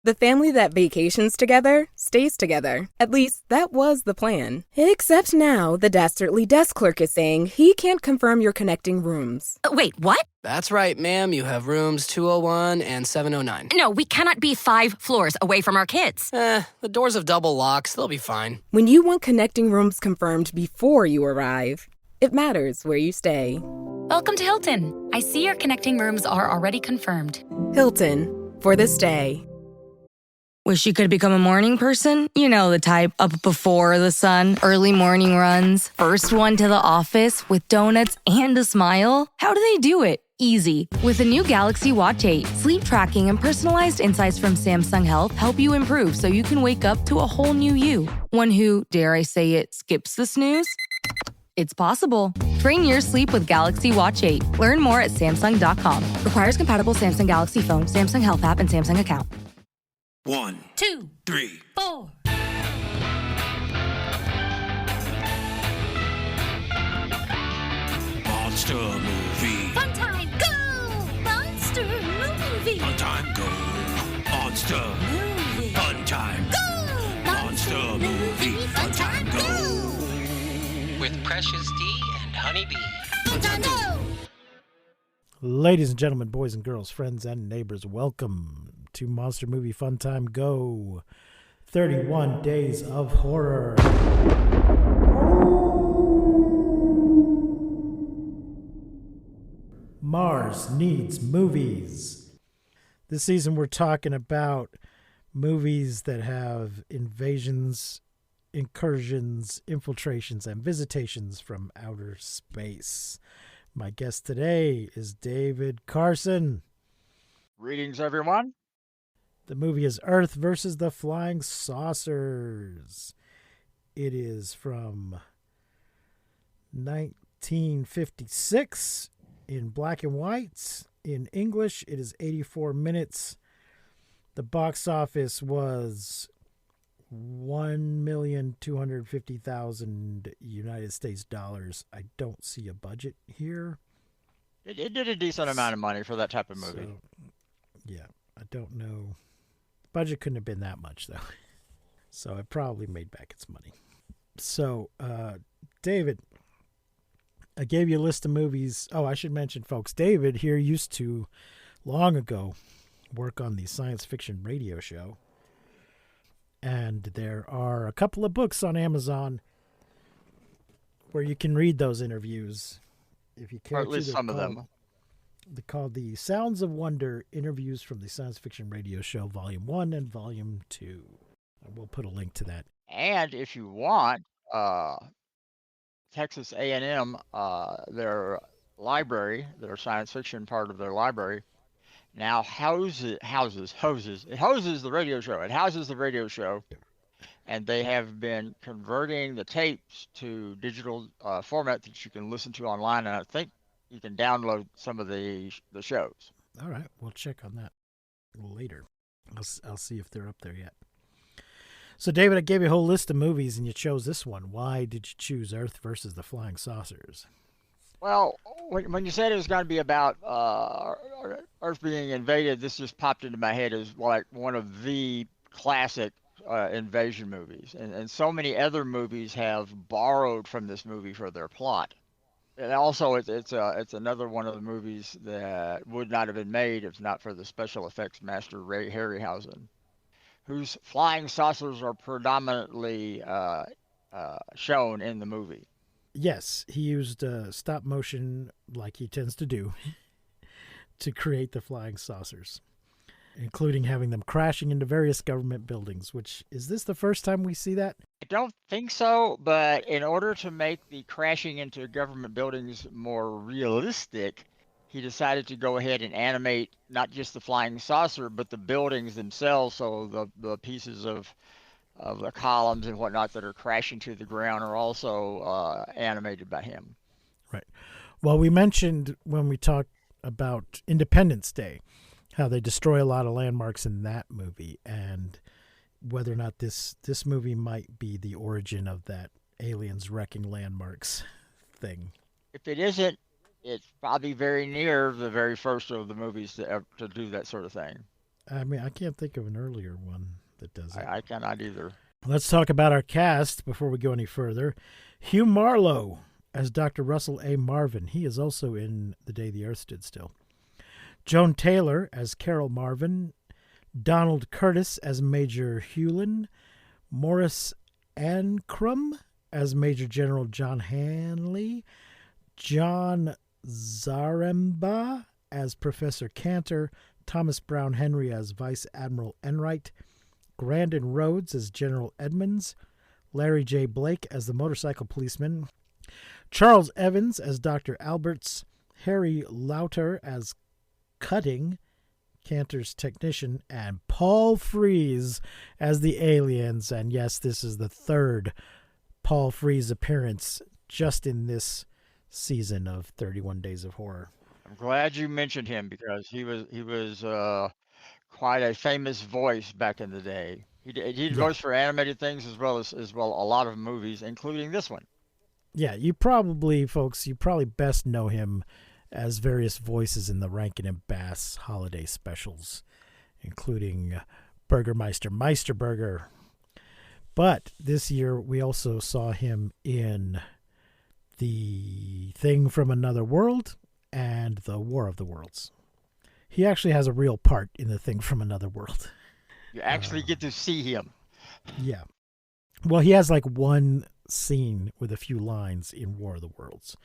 The family that vacations together stays together. At least, that was the plan. Except now, the dastardly desk clerk is saying he can't confirm your connecting rooms. Wait, what? That's right, ma'am. You have rooms 201 and 709. No, we cannot be 5 floors away from our kids. The doors have double locks. They'll be fine. When you want connecting rooms confirmed before you arrive, it matters where you stay. Welcome to Hilton. I see your connecting rooms are already confirmed. Hilton, for the stay. Wish you could become a morning person? You know the type, up before the sun, early morning runs, first one to the office with donuts and a smile. How do they do it? Easy. With the new Galaxy Watch 8, sleep tracking and personalized insights from Samsung Health help you improve so you can wake up to a whole new you. One who, dare I say it, skips the snooze? It's possible. Train your sleep with Galaxy Watch 8. Learn more at Samsung.com. Requires compatible Samsung Galaxy phone, Samsung Health app, and Samsung account. 1, 2, 3, 4. Monster movie. Fun time, go! Monster movie. Fun time, go. Monster Movie. fun time. Go! Monster movie. Fun time, go. With Precious D and Honey Bee. Fun time, go! Ladies and gentlemen, boys and girls, friends and neighbors, welcome to Monster Movie Fun Time Go. 31 Days of Horror. Mars Needs Movies. This season we're talking about movies that have invasions, incursions, infiltrations, and visitations from outer space. My guest today is David Carson. Greetings, everyone. The movie is Earth versus the Flying Saucers. It is from 1956 in black and white. In English, it is 84 minutes. The box office was $1,250,000 United States dollars. I don't see a budget here. It did a decent amount of money for that type of movie. So, yeah, I don't know. Budget couldn't have been that much, though. So it probably made back its money. So, David, I gave you a list of movies. Oh, I should mention, folks, David here used to, long ago, work on the science fiction radio show. And there are a couple of books on Amazon where you can read those interviews if you care Or at to. least some of them. They're called the Sounds of Wonder Interviews from the Science Fiction Radio Show, Volume 1 and Volume 2. And we'll put a link to that. And if you want, Texas A&M, their library, their science fiction part of their library, now houses the radio show. It houses the radio show, and they have been converting the tapes to digital format that you can listen to online, and I think you can download some of the shows. All right, we'll check on that later. I'll see if they're up there yet. So, David, I gave you a whole list of movies, and you chose this one. Why did you choose Earth versus the Flying Saucers? Well, when you said it was going to be about Earth being invaded, this just popped into my head as like one of the classic invasion movies, and so many other movies have borrowed from this movie for their plot. And also, it's another one of the movies that would not have been made if not for the special effects master Ray Harryhausen, whose flying saucers are predominantly shown in the movie. Yes, he used stop motion, like he tends to do, to create the flying saucers, including having them crashing into various government buildings, which, is this the first time we see that? I don't think so, but in order to make the crashing into government buildings more realistic, he decided to go ahead and animate not just the flying saucer, but the buildings themselves, so the pieces of the columns and whatnot that are crashing to the ground are also animated by him. Right. Well, we mentioned when we talked about Independence Day, how they destroy a lot of landmarks in that movie, and whether or not this movie might be the origin of that aliens wrecking landmarks thing. If it isn't, it's probably very near the very first of the movies to do that sort of thing. I mean, I can't think of an earlier one that does it. I cannot either. Let's talk about our cast before we go any further. Hugh Marlowe as Dr. Russell A. Marvin. He is also in The Day the Earth Stood Still. Joan Taylor as Carol Marvin. Donald Curtis as Major Hewlin. Morris Ancrum as Major General John Hanley. John Zaremba as Professor Cantor. Thomas Brown Henry as Vice Admiral Enright. Grandin Rhodes as General Edmonds. Larry J. Blake as the motorcycle policeman. Charles Evans as Dr. Alberts. Harry Lauter as Cutting, Cantor's technician, and Paul Frees as the aliens. And yes, this is the third Paul Frees appearance just in this season of 31 Days of Horror. I'm glad you mentioned him because he was quite a famous voice back in the day. He did voice for animated things as well a lot of movies, including this one. Yeah, you probably best know him as various voices in the Rankin and Bass holiday specials, including Burgermeister Meisterburger. But this year we also saw him in The Thing from Another World and The War of the Worlds. He actually has a real part in The Thing from Another World. You actually get to see him. Yeah. Well, he has like one scene with a few lines in War of the Worlds,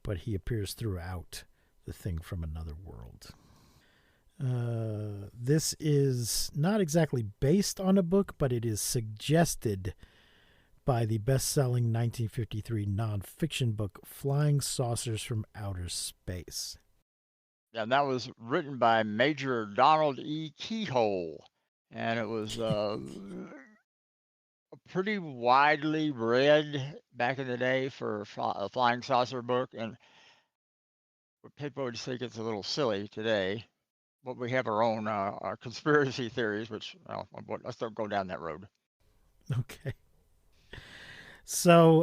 but he appears throughout The Thing from Another World. This is not exactly based on a book, but it is suggested by the best-selling 1953 nonfiction book Flying Saucers from Outer Space. And that was written by Major Donald E. Keyhole. And it was pretty widely read back in the day for a flying saucer book. And people would think it's a little silly today. But we have our own conspiracy theories, which, well, let's don't go down that road. Okay. So,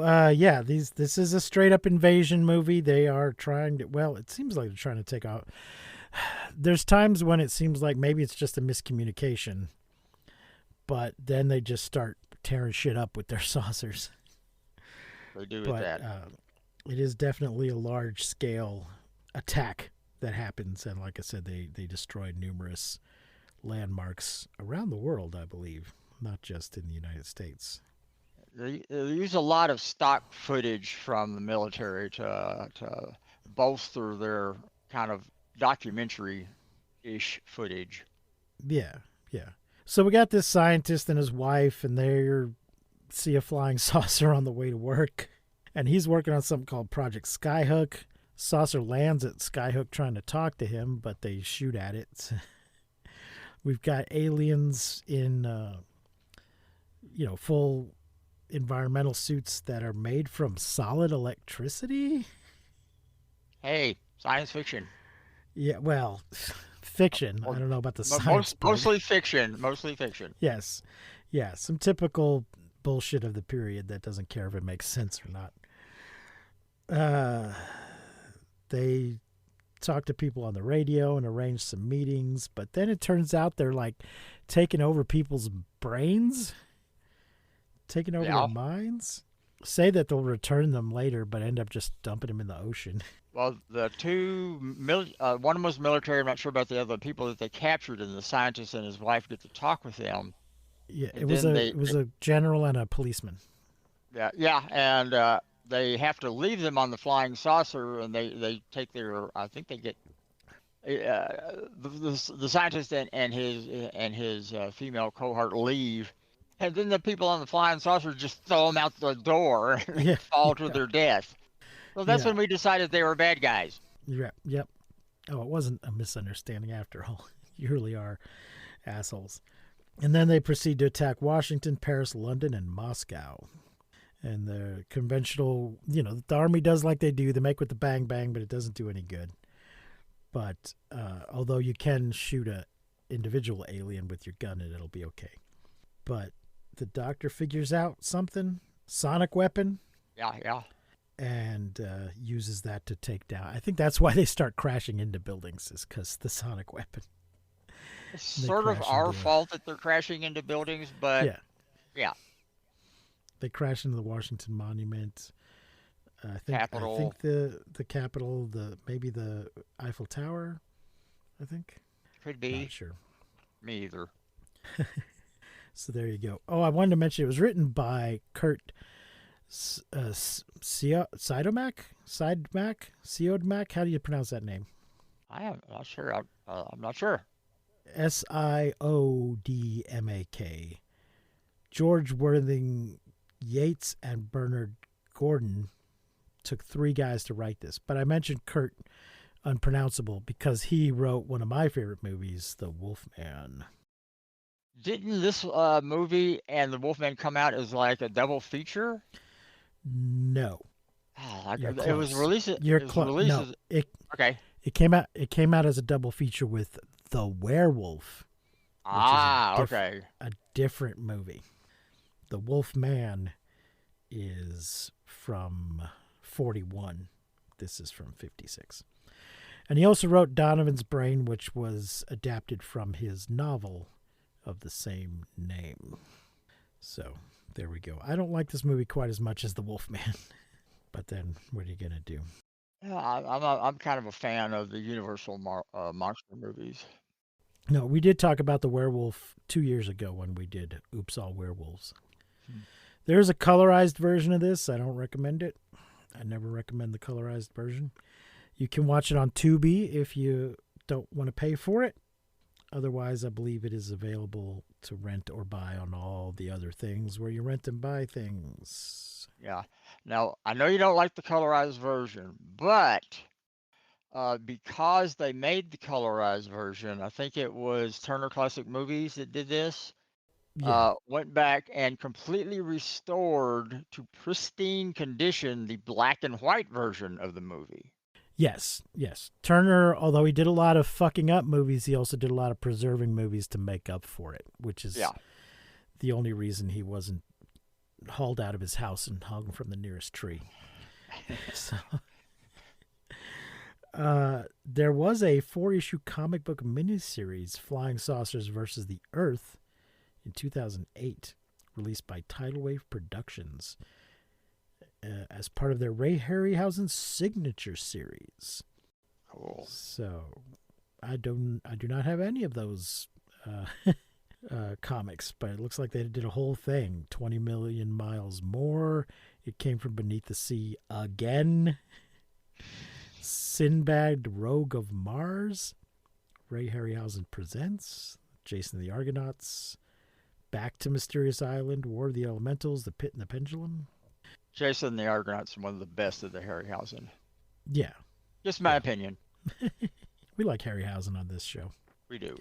this is a straight-up invasion movie. They are trying to, well, it seems like they're trying to take out. There's times when it seems like maybe it's just a miscommunication, but then they just start tearing shit up with their saucers. They do with that. It is definitely a large-scale attack that happens, and like I said, they destroyed numerous landmarks around the world, I believe, not just in the United States. They use a lot of stock footage from the military to bolster their kind of documentary-ish footage. Yeah. So we got this scientist and his wife, and they see a flying saucer on the way to work, and he's working on something called Project Skyhook. Saucer lands at Skyhook trying to talk to him, but they shoot at it. We've got aliens in, full environmental suits that are made from solid electricity. Hey, science fiction. Yeah, well, fiction. I don't know about the science part. Mostly fiction. Yes. Yeah, some typical bullshit of the period that doesn't care if it makes sense or not. They talk to people on the radio and arrange some meetings, but then it turns out they're like taking over people's brains, taking over their minds. Say that they'll return them later, but end up just dumping them in the ocean. Well, the two, one was military. I'm not sure about the other people that they captured, and the scientist and his wife get to talk with them. Yeah, it was a general and a policeman. Yeah, and they have to leave them on the flying saucer, and they take their. I think they get the scientist and his female cohort leave, and then the people on the flying saucer just throw them out the door and fall to their death. So that's when we decided they were bad guys. Yep. Oh, it wasn't a misunderstanding after all. You really are assholes. And then they proceed to attack Washington, Paris, London, and Moscow. And the conventional, the army does like they do. They make with the bang bang, but it doesn't do any good. But although you can shoot a individual alien with your gun and it'll be okay. But the doctor figures out something, sonic weapon. Yeah. And uses that to take down. I think that's why they start crashing into buildings, is because the sonic weapon. It's They sort of crash our into fault that they're crashing into buildings, but yeah. They crash into the Washington Monument. Capitol. I think the Capitol, maybe the Eiffel Tower. I think. Could be. Not sure. Me either. So there you go. Oh, I wanted to mention it was written by Kurt Siodmak. How do you pronounce that name? I am not sure. I'm not sure. Siodmak. George Worthing Yates and Bernard Gordon took 3 guys to write this. But I mentioned Kurt Unpronounceable because he wrote one of my favorite movies, The Wolfman. Didn't this movie and The Wolfman come out as like a double feature? No. Oh, You're it close. was released. You're it was close. released No, as- okay. It came out as a double feature with The Werewolf. Okay. A different movie. The Wolfman is from 41. This is from 56. And he also wrote Donovan's Brain, which was adapted from his novel of the same name. So there we go. I don't like this movie quite as much as The Wolfman. But then what are you going to do? Yeah, I'm kind of a fan of the Universal monster movies. No, we did talk about The Werewolf 2 years ago when we did Oops, All Werewolves. There's a colorized version of this. I don't recommend it. I never recommend the colorized version. You can watch it on Tubi if you don't want to pay for it. Otherwise, I believe it is available to rent or buy on all the other things where you rent and buy things. Yeah. Now, I know you don't like the colorized version, but because they made the colorized version, I think it was Turner Classic Movies that did this, went back and completely restored to pristine condition the black and white version of the movie. Yes. Turner, although he did a lot of fucking up movies, he also did a lot of preserving movies to make up for it, which is the only reason he wasn't hauled out of his house and hung from the nearest tree. So, there was a 4-issue comic book miniseries, Flying Saucers versus the Earth, in 2008, released by Tidal Wave Productions. As part of their Ray Harryhausen signature series. Cool. So, I do not have any of those comics, but it looks like they did a whole thing. 20 Million Miles More. It Came from Beneath the Sea Again. Sinbad, Rogue of Mars. Ray Harryhausen Presents. Jason and the Argonauts. Back to Mysterious Island. War of the Elementals. The Pit and the Pendulum. Jason and the Argonauts are one of the best of the Harryhausen. Yeah. Just my opinion. We like Harryhausen on this show. We do.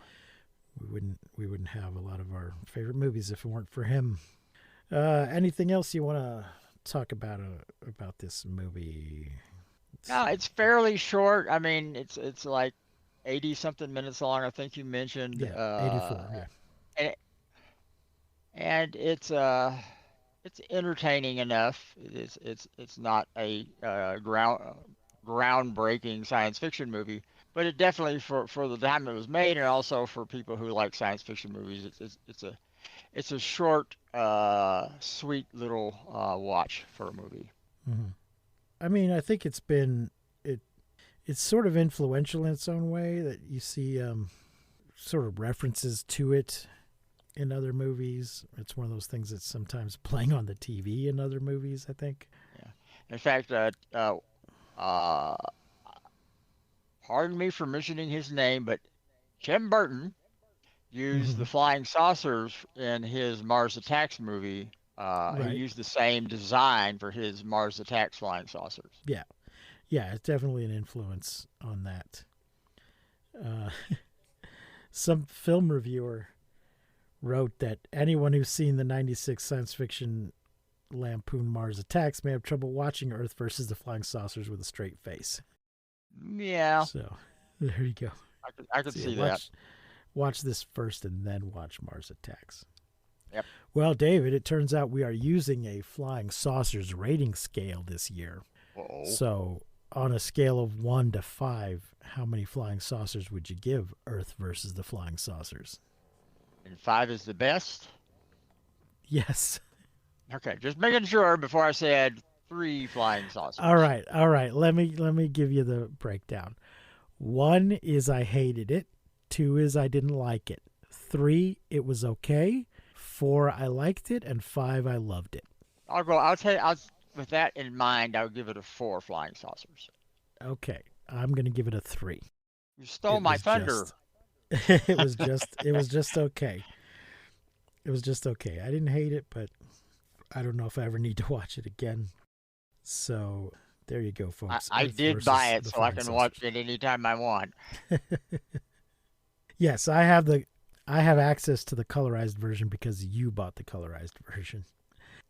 We wouldn't have a lot of our favorite movies if it weren't for him. Anything else you want to talk about this movie? No, it's fairly short. I mean, it's like 80 something minutes long. I think you mentioned. 84. Yeah. And it's entertaining enough. It's not a groundbreaking science fiction movie, but it definitely for the time it was made, and also for people who like science fiction movies, it's a short, sweet little watch for a movie. Mm-hmm. I mean, I think it's sort of influential in its own way that you see sort of references to it in other movies. It's one of those things that's sometimes playing on the TV in other movies, I think. Yeah. In fact, pardon me for mentioning his name, but Tim Burton used the flying saucers in his Mars Attacks movie. Right. He used the same design for his Mars Attacks flying saucers. Yeah. Yeah, it's definitely an influence on that. Some film reviewer wrote that anyone who's seen the 96 science fiction Lampoon Mars Attacks may have trouble watching Earth versus the Flying Saucers with a straight face. Yeah. So there you go. I could see that. Watch this first and then watch Mars Attacks. Yep. Well, David, it turns out we are using a Flying Saucers rating scale this year. Uh-oh. So on a scale of 1 to 5, how many flying saucers would you give Earth versus the Flying Saucers? And 5 is the best? Yes. Okay, just making sure before I said 3 flying saucers. All right. Let me give you the breakdown. 1 is I hated it. 2 is I didn't like it. 3, it was okay. 4, I liked it, and 5, I loved it. With that in mind, I'll give it a 4 flying saucers. Okay, I'm gonna give it a 3. You stole my thunder. It was just okay. It was just okay. I didn't hate it, but I don't know if I ever need to watch it again. So there you go, folks. I did buy it so I can watch it anytime I want. Yes, I have access to the colorized version because you bought the colorized version.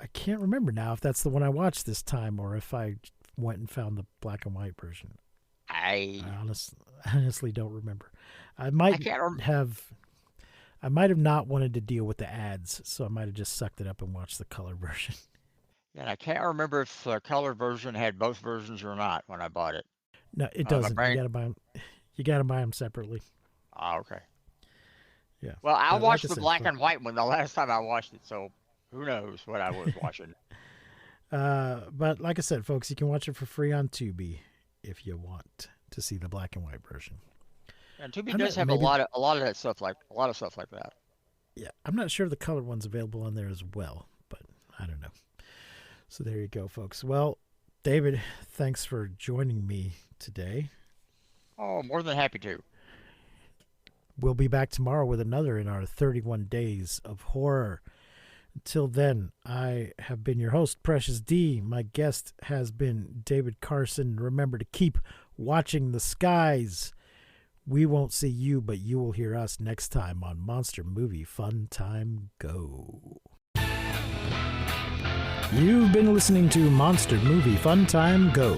I can't remember now if that's the one I watched this time or if I went and found the black and white version. I honestly don't remember. I might have not wanted to deal with the ads, so I might have just sucked it up and watched the color version. And I can't remember if the color version had both versions or not when I bought it. No, it doesn't. You gotta buy them. You gotta buy them separately. Oh, okay. Yeah. Well, I watched the black and white one the last time I watched it, so who knows what I was watching. But like I said, folks, you can watch it for free on Tubi if you want to see the black and white version. And Tubi does have a lot of that stuff like that. Yeah, I'm not sure if the color one's available on there as well, but I don't know. So there you go, folks. Well, David, thanks for joining me today. Oh, more than happy to. We'll be back tomorrow with another in our 31 Days of Horror. Until then, I have been your host, Precious D. My guest has been David Carson. Remember to keep watching the skies. We won't see you, but you will hear us next time on Monster Movie Fun Time Go. You've been listening to Monster Movie Fun Time Go.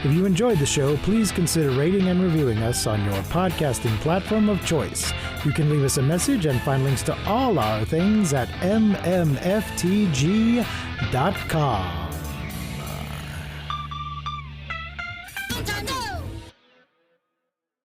If you enjoyed the show, please consider rating and reviewing us on your podcasting platform of choice. You can leave us a message and find links to all our things at mmftg.com.